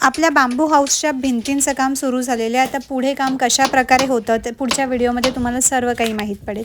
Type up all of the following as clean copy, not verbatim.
आपल्या बांबू हाऊसच्या भिंतींचं काम सुरू झालेलं आहे. आता पुढे काम कशा प्रकारे होतं ते पुढच्या व्हिडिओमध्ये तुम्हाला सर्व काही माहीत पडेल.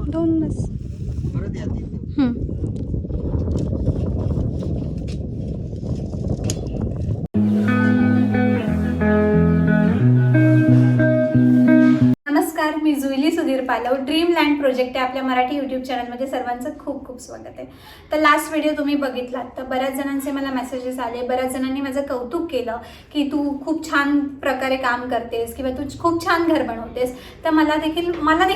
दोनच. नमस्कार, मी जुईली सुधीर पालव. ड्रीम लँड प्रोजेक्ट आहे आपल्या मराठी यूट्यूब चॅनलमध्ये सर्वांचं खूप खूप स्वागत आहे. तर लास्ट व्हिडिओ तुम्ही बघितलात तर बऱ्याच जणांचे मला मेसेजेस आले, बऱ्याच जणांनी माझं कौतुक केलं की तू खूप छान प्रकारे काम करतेस किंवा तू खूप छान घर बनवतेस. तर मला देखील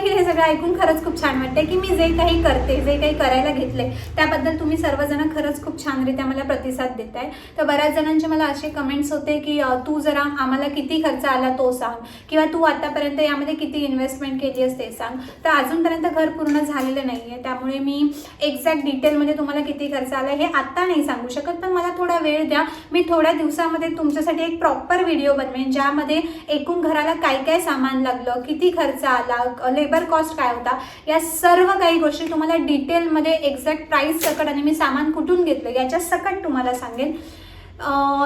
हे सगळं ऐकून खरंच खूप छान वाटतं की मी जे काही करते, जे काही करायला घेतले त्याबद्दल तुम्ही सर्वजण खरंच खूप छानरित्या मला प्रतिसाद देताय. तर बऱ्याच जणांचे मला असे कमेंट्स होते की तू जरा आम्हाला किती खर्च आला तो सांग, किंवा तू आतापर्यंत यामध्ये किती इन्व्हेस्टमेंट केली असते सांग. तर अजूनपर्यंत घर पूर्ण झालेलं नाहीये, त्यामुळे मी एक्झॅक्ट डिटेलमध्ये तुम्हाला किती खर्च आला हे आता नाही सांगू शकत. पण मला थोडा वेळ द्या, मी थोड्या दिवसामध्ये तुमच्यासाठी एक प्रॉपर व्हिडिओ बनवेन ज्यामध्ये एकूण घराला काय काय सामान लागलं, किती खर्च आला, लेबर कॉस्ट काय होता, या सर्व काही गोष्टी तुम्हाला डिटेलमध्ये एक्झॅक्ट प्राइस सकट आणि मी सामान कुठून घेतलं याच्या सकट तुम्हाला सांगेन.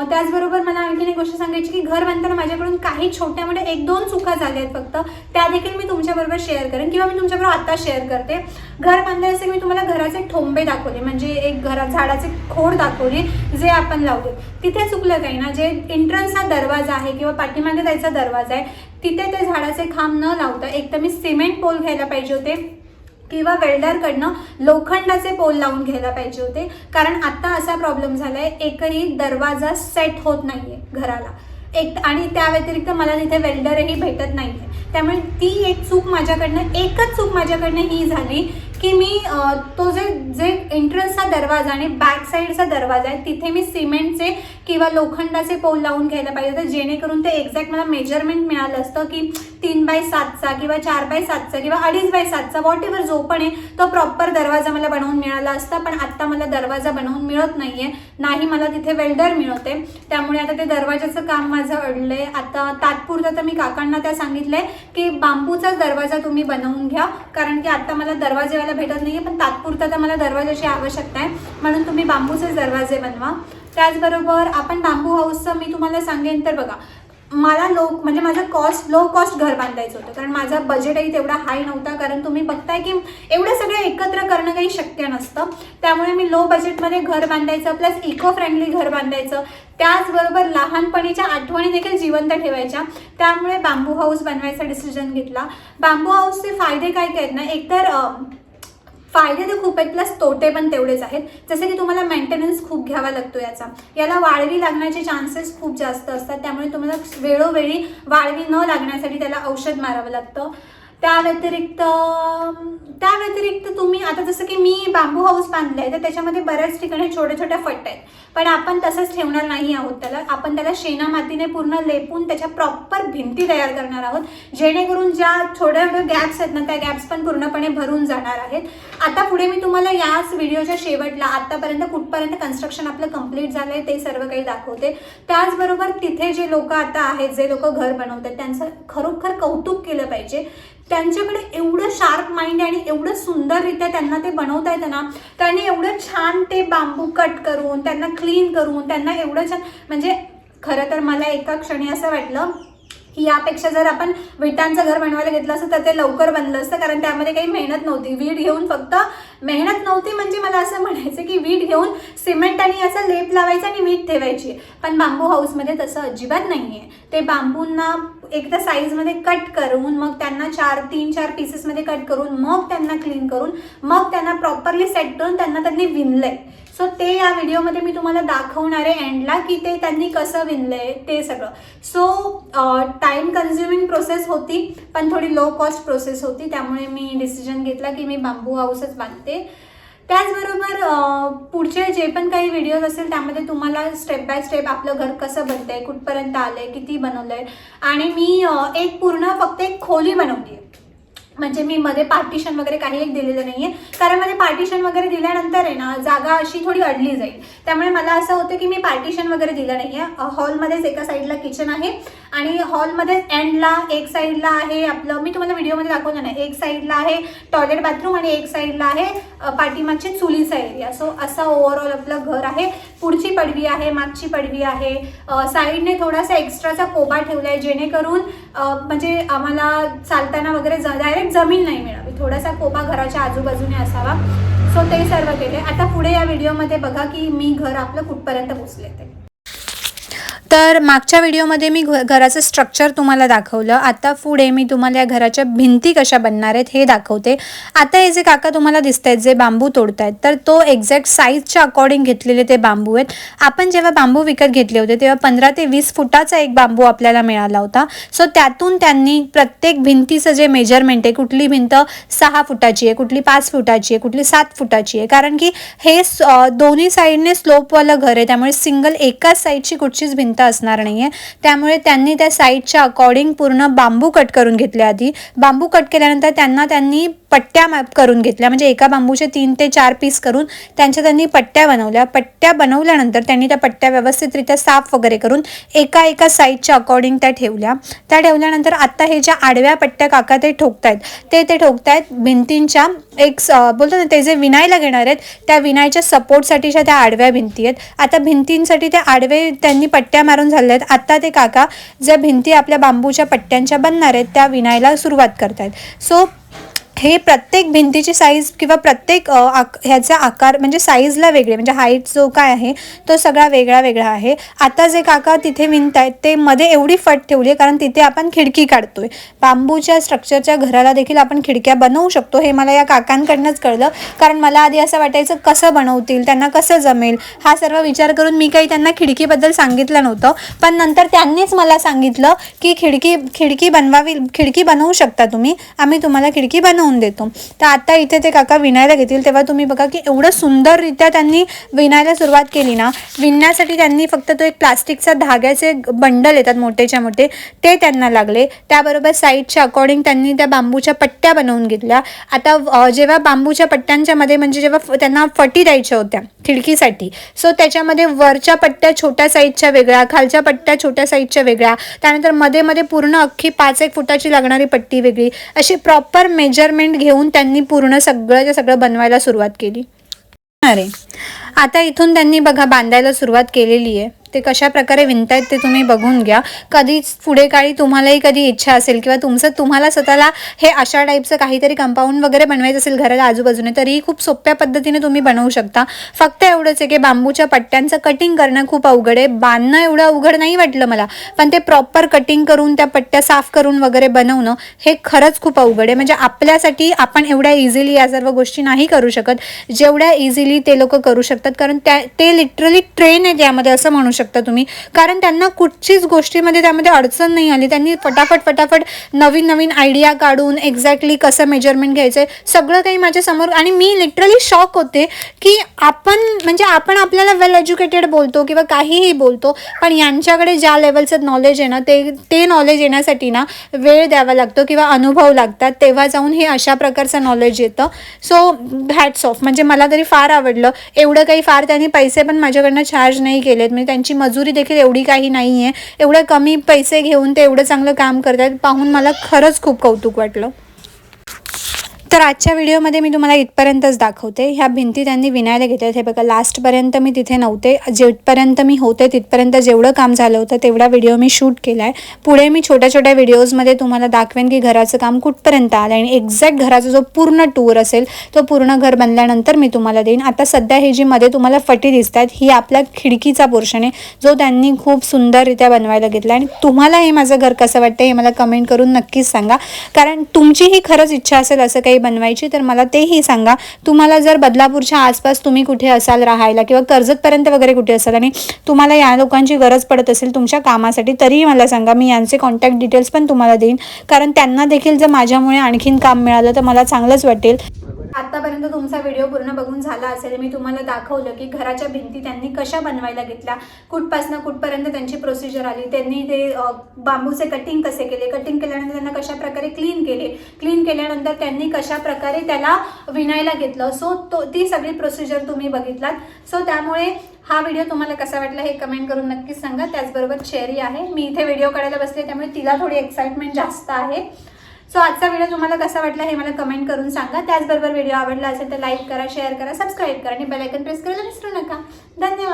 त्याचबरोबर मला आणखीन एक गोष्ट सांगायची की घर बांधताना माझ्याकडून काही छोट्या मोठ्या 1-2 चुका झाल्या आहेत फक्त, त्या देखील मी तुमच्याबरोबर शेअर करेन किंवा मी तुमच्याबरोबर आता शेअर करते. घर बांधायचे मी तुम्हाला घराचे ठोंबे दाखवले, म्हणजे एक झाडाचे खोड दाखवली जे आपण लावले. तिथे चुकलं काही ना, जे एंट्रन्सचा दरवाजा आहे किंवा पाठीमागे जायचा दरवाजा आहे तिथे ते झाडाचे खांब न लावता एक तर मी सिमेंट पोल घ्यायला पाहिजे होते किंवा वेल्डरकडनं लोखंडाचे पोल लावून घ्यायला पाहिजे होते. कारण आता असा प्रॉब्लेम झालाय, एकही दरवाजा सेट होत नाहीये घराला आणि त्या व्यतिरिक्त मला तिथे वेल्डरही भेटत नाहीये. त्यामुळे ती एक चूक माझ्याकडनं, एकच चूक माझ्याकडनं ही झाली की मी तो जे एंट्रन्सचा दरवाजा आणि बॅक साईडचा दरवाजा आहे तिथे मी सिमेंटचे किंवा लोखंडाचे पोल लावून घ्यायला पाहिजे होते, जेणेकरून ते एक्झॅक्ट मला मेजरमेंट मिळालं असतं की 3x7चा किंवा 4x7चा किंवा 2.5x7चा वॉट एव्हर जो पण आहे तो प्रॉपर दरवाजा मला बनवून मिळाला असता. पण आता मला दरवाजा बनवून मिळत नाहीये, नाही मला तिथे वेल्डर मिळते. त्यामुळे आता ते दरवाजाचं काम माझं अडलंय. आता तात्पुरतं तर मी काकांना त्या सांगितलंय की बांबूचाच दरवाजा तुम्ही बनवून घ्या, कारण की आता मला दरवाजे भेटत नाहीये, पण तात्पुरता तर मला दरवाजाची आवश्यकता आहे, म्हणून तुम्ही बांबूचेच दरवाजे बनवा. त्याचबरोबर आपण बांबू हाऊसचं मी तुम्हाला सांगेन तर बघा, मला माझं लो कॉस्ट घर बांधायचं होतं, कारण माझा बजेटही तेवढा हाय नव्हता. कारण तुम्ही बघताय की एवढं सगळं एकत्र करणं काही शक्य नसतं. त्यामुळे मी लो बजेटमध्ये घर बांधायचं, प्लस इको फ्रेंडली घर बांधायचं, त्याचबरोबर लहानपणीच्या आठवणी देखील जिवंत ठेवायच्या. त्यामुळे बांबू हाऊस बनवायचा डिसिजन घेतला. बांबू हाऊसचे फायदे काय काय आहेत ना, एकतर फायदे तर खूप आहेत, प्लस तोटे पण तेवढेच आहेत. जसे की तुम्हाला मेंटेनन्स खूप घ्यावा लागतो याला वाळवी लागण्याचे चान्सेस खूप जास्त असतात. त्यामुळे तुम्हाला वेळोवेळी वाळवी न लागण्यासाठी त्याला औषध मारावं लागतं. त्या व्यतिरिक्त तुम्ही आता जसं की मी बांबू हाऊस बांधलाय तर त्याच्यामध्ये बऱ्याच ठिकाणी छोट्या छोट्या फट्ट्या आहेत, पण आपण तसंच ठेवणार नाही आहोत त्याला. आपण त्याला शेणा मातीने पूर्ण लेपून त्याच्या प्रॉपर भिंती तयार करणार आहोत, जेणेकरून ज्या छोट्या छोट्या गॅप्स आहेत ना त्या गॅप्स पण पूर्णपणे भरून जाणार आहेत. आता पुढे मी तुम्हाला याच व्हिडिओच्या शेवटला आतापर्यंत कुठपर्यंत कन्स्ट्रक्शन आपलं कंप्लीट झालंय ते सर्व काही दाखवते. त्याचबरोबर तिथे जे लोक आता आहेत, जे लोक घर बनवतात, त्यांचं खरोखर कौतुक केलं पाहिजे. त्यांच्याकडे एवढं शार्प माइंड आणि एवढं सुंदररित्या त्यांना ते बनवता येतं ना, त्यांनी एवढं छान ते बांबू कट करून त्यांना क्लीन करून त्यांना एवढं छान, म्हणजे खरं तर मला एका क्षणी असं वाटलं की यापेक्षा जर आपण विटांचं घर बनवायला घेतलं असतं तर ते लवकर बनलं असतं, कारण त्यामध्ये काही मेहनत नव्हती. वीट घेऊन फक्त मेहनत नव्हती, म्हणजे मला असं म्हणायचं की वीट घेऊन सिमेंट आणि असं लेप लावायचं आणि वीट ठेवायची. पण बांबू हाऊसमध्ये तसं अजिबात नाही आहे. ते बांबूंना एकदा साईजमध्ये कट करून मग त्यांना 3-4 पीसेसमध्ये कट करून मग त्यांना क्लीन करून मग त्यांना प्रॉपरली सेट करून त्यांनी विणलंय. सो ते या व्हिडिओमध्ये मी तुम्हाला दाखवणार आहे एंडला की ते त्यांनी कसं विणलंय ते सगळं. सो टाइम कन्झ्युमिंग प्रोसेस होती, पण थोडी लो कॉस्ट प्रोसेस होती. त्यामुळे मी डिसिजन घेतला की मी बांबू हाऊसच बांधते. त्याचबरोबर पुढचे जे पण काही व्हिडिओज असेल त्यामध्ये तुम्हाला स्टेप बाय स्टेप आपलं घर कसं बनतंय, कुठपर्यंत आलंय, किती बनवलंय. आणि मी एक पूर्ण फक्त एक खोली बनवली आहे, म्हणजे मी मध्ये पार्टिशन वगैरे काही एक दिलेलं नाही आहे, कारण मध्ये पार्टिशन वगैरे दिल्यानंतर आहे ना जागा अशी थोडी अडली जाईल. त्यामुळे मला असं होतं की मी पार्टिशन वगैरे दिलं नाही आहे. हॉलमध्येच एका साईडला किचन आहे आणि हॉलमध्ये एंडला एक साईडला आहे आपलं, मी तुम्हाला व्हिडिओमध्ये दाखवलं नाही, एक साईडला आहे टॉयलेट बाथरूम आणि एक साईडला आहे पाठीमागची चुलीचा एरिया. सो असं ओव्हरऑल आपलं घर आहे. पुढची पडवी आहे, मागची पडवी आहे, साईडने थोडासा एक्स्ट्राचा कोबा ठेवला आहे जेणेकरून म्हणजे आम्हाला चालताना वगैरे डायरेक्ट जमीन नाही मिळावी, थोडासा कोबा घराच्या आजूबाजूने असावा. सो ते सर्व केले. आता पुढे या व्हिडिओमध्ये बघा की मी घर आपलं कुठपर्यंत पोचले ते. तर मागच्या व्हिडिओमध्ये मी घराचं स्ट्रक्चर तुम्हाला दाखवलं. आता पुढे मी तुम्हाला या घराच्या भिंती कशा बनणार आहेत हे दाखवते. आता हे जे काका तुम्हाला दिसत आहेत जे बांबू तोडतायत, तर तो एक्झॅक्ट साईजच्या अकॉर्डिंग घेतलेले ते बांबू आहेत. आपण जेव्हा बांबू विकत घेतले होते तेव्हा 15 ते 20 फुटाचा एक बांबू आपल्याला मिळाला होता. सो त्यातून त्यांनी प्रत्येक भिंतीचं जे मेजरमेंट आहे, कुठली भिंत 6 फुटाची आहे, कुठली 5 फुटाची आहे, कुठली 7 फुटाची आहे, कारण की हे दोन्ही साईडने स्लोपवालं घर आहे, त्यामुळे सिंगल एकाच साईडची कुठचीच भिंत असणार नाहीये. त्यामुळे त्यांनी त्या साईडच्या अकॉर्डिंग पूर्ण बांबू कट करून घेतले. आधी बांबू कट केल्यानंतर त्यांनी पट्ट्या करून घेतल्या, म्हणजे एका बांबूचे 3 ते 4 पीस करून त्यांनी पट्ट्या बनवल्या. पट्ट्या बनवल्यानंतर त्यांनी त्या पट्ट्या व्यवस्थितरित्या साफ वगैरे करून एका साईडच्या अकॉर्डिंग त्या ठेवल्यानंतर आता हे ज्या आडव्या पट्ट्या काका ते ठोकतायत ते ठोकतायत भिंतींच्या एक बोलतो ना, ते जे विणायला घेणार आहेत त्या विणायच्या सपोर्टसाठीच्या त्या आडव्या भिंती आहेत. आता भिंतींसाठी ते आडवे त्यांनी पट्ट्या मारून झाले आहेत. आता ते काका ज्या भिंती आपल्या बांबूच्या पट्ट्यांच्या बनणार आहेत त्या विणायला सुरुवात करतायत. सो हे प्रत्येक भिंतीची साईज किंवा प्रत्येक ह्याचा आकार म्हणजे साईजला वेगळे, म्हणजे हाईट जो काय आहे तो सगळा वेगळा आहे. आता जे काका तिथे विणतायत ते मध्ये एवढी फट ठेवली आहे कारण तिथे आपण खिडकी काढतोय. बांबूच्या स्ट्रक्चरच्या घराला देखील आपण खिडक्या बनवू शकतो. हे मला या काकांकडनंच कळलं, कारण मला आधी असं वाटायचं कसं बनवतील, त्यांना कसं जमेल, हा सर्व विचार करून मी काही त्यांना खिडकीबद्दल सांगितलं नव्हतं. पण नंतर त्यांनीच मला सांगितलं की खिडकी बनवू शकता तुम्ही, आम्ही तुम्हाला खिडकी बनवून देतो. तर आता इथे ते काका विणायला घेतील तेव्हा तुम्ही बघा की एवढं सुंदररित्या त्यांनी विणायला सुरुवात केली ना. विणण्यासाठी त्यांनी फक्त तो एक प्लास्टिकचा धाग्याचे बंडल येतात मोठेच्या मोठे, ते त्यांना लागले. त्याबरोबर साईडच्या अकॉर्डिंग त्यांनी त्या बांबूच्या पट्ट्या बनवून घेतल्या. आता जेव्हा बांबूच्या पट्ट्यांच्या मध्ये म्हणजे जेव्हा त्यांना फटी द्यायच्या होत्या खिडकीसाठी, सो त्याच्यामध्ये वरच्या पट्ट्या छोट्या साईजच्या वेगळ्या, खालच्या पट्ट्या छोट्या साईजच्या वेगळ्या, त्यानंतर मध्ये पूर्ण अख्खी 5-1 फुटाची लागणारी पट्टी वेगळी, अशी प्रॉपर मेजरमेंट घेऊन त्यांनी पूर्ण सगळं बनवायला सुरुवात केली. अरे आता इथून त्यांनी बघा बांधायला सुरुवात केलेली आहे. ते कशा प्रकारे विणतायत ते तुम्ही बघून घ्या. कधी पुढे काळी तुम्हालाही कधी इच्छा असेल किंवा तुम्हाला स्वतःला हे अशा टाईपचं काहीतरी कंपाऊंड वगैरे बनवायचं असेल घराला आजूबाजूने, तरीही खूप सोप्या पद्धतीने तुम्ही बनवू शकता. फक्त एवढंच आहे की बांबूच्या पट्ट्यांचं कटिंग करणं खूप अवघड आहे. बांधणं एवढं अवघड नाही वाटलं मला, पण ते प्रॉपर कटिंग करून त्या पट्ट्या साफ करून वगैरे बनवणं हे खरंच खूप अवघड आहे. म्हणजे आपल्यासाठी आपण एवढ्या इझिली या सर्व गोष्टी नाही करू शकत जेवढ्या इझिली ते लोक करू शकतात, कारण ते लिटरली ट्रेन आहे त्यामध्ये असं म्हणू शकता तुम्ही. कारण त्यांना कुठचीच गोष्टीमध्ये त्यामध्ये अडचण नाही आली. त्यांनी फटाफट नवीन आयडिया काढून एक्झॅक्टली कसं मेजरमेंट घ्यायचंय सगळं काही माझ्या समोर, आणि मी लिटरली शॉक होते की आपण आपल्याला वेल एज्युकेटेड बोलतो किंवा काहीही बोलतो, पण यांच्याकडे ज्या लेवलचं नॉलेज आहे ना ते नॉलेज येण्यासाठी ना वेळ द्यावा लागतो किंवा अनुभव लागतात, तेव्हा जाऊन हे अशा प्रकारचं नॉलेज येतं. So hats off. म्हणजे मला तरी फार आवडलं. एवढं काही फार त्यांनी पैसे पण माझ्याकडनं चार्ज नाही केलेत, म्हणजे त्यांची मजुरी देखील एवढी काही नाही आहे. एवढे कमी पैसे घेऊन ते एवढं चांगलं काम करतात, पाहून मला खरंच खूप कौतुक वाटलं. तर आजच्या व्हिडिओमध्ये मी तुम्हाला इथपर्यंतच दाखवते. ह्या भिंती त्यांनी विणायला घेतल्यात. हे बघा, लास्टपर्यंत मी तिथे नव्हते, जिथपर्यंत मी होते तिथपर्यंत जेवढं काम झालं होतं तेवढा व्हिडिओ मी शूट केला आहे. पुढे मी छोट्या व्हिडिओजमध्ये तुम्हाला दाखवेन की घराचं काम कुठपर्यंत आलं, आणि एक्झॅक्ट घराचा जो पूर्ण टूर असेल तो पूर्ण घर बनल्यानंतर मी तुम्हाला देईन. आता सध्या हे जी मध्ये तुम्हाला फटी दिसत आहेत ही आपल्या खिडकीचा पोर्शन आहे, जो त्यांनी खूप सुंदररित्या बनवायला घेतला. आणि तुम्हाला हे माझं घर कसं वाटतं हे मला कमेंट करून नक्कीच सांगा, कारण तुमचीही खरंच इच्छा असेल असं काही बनवायची तर मला तेही सांगा. तुम्हाला जर बदलापूरच्या आसपास तुम्ही कुठे असाल राहायला किंवा कर्जतपर्यंत वगैरे कुठे असाल आणि तुम्हाला या लोकांची गरज पडत असेल तुमच्या कामासाठी, तरीही मला सांगा. मी यांचे कॉन्टॅक्ट डिटेल्स पण तुम्हाला देईन, कारण त्यांना देखील जर माझ्यामुळे आणखीन काम मिळालं तर मला चांगलंच वाटेल. आतापर्यंत तुमचा व्हिडिओ पूर्ण बघून झाला असेल. मी तुम्हाला दाखवलं की घराच्या भिंती त्यांनी कशा बनवायला घेतल्या, कुठपासनं कुठपर्यंत त्यांची प्रोसिजर आली, त्यांनी ते बांबूचे कटिंग कसे केले, कटिंग केल्यानंतर त्यांना कशा प्रकारे क्लीन केले, क्लीन केल्यानंतर त्यांनी कशा प्रकारे त्याला विणायला घेतलं. सो ती सगळी प्रोसिजर तुम्ही बघितलात. सो त्यामुळे हा व्हिडिओ तुम्हाला कसा वाटला हे कमेंट करून नक्कीच सांगा. त्याचबरोबर शेअरी आहे, मी इथे व्हिडिओ काढायला बसले त्यामुळे तिला थोडी एक्साइटमेंट जास्त आहे. सो आजचा व्हिडिओ तुम्हाला कसा वाटला हे मला कमेंट करून सांगा. त्याचबरोबर व्हिडिओ आवडला असेल तर लाईक करा, शेअर करा, सबस्क्राईब करा आणि बेल आयकॉन प्रेस करायला विसरू नका. धन्यवाद.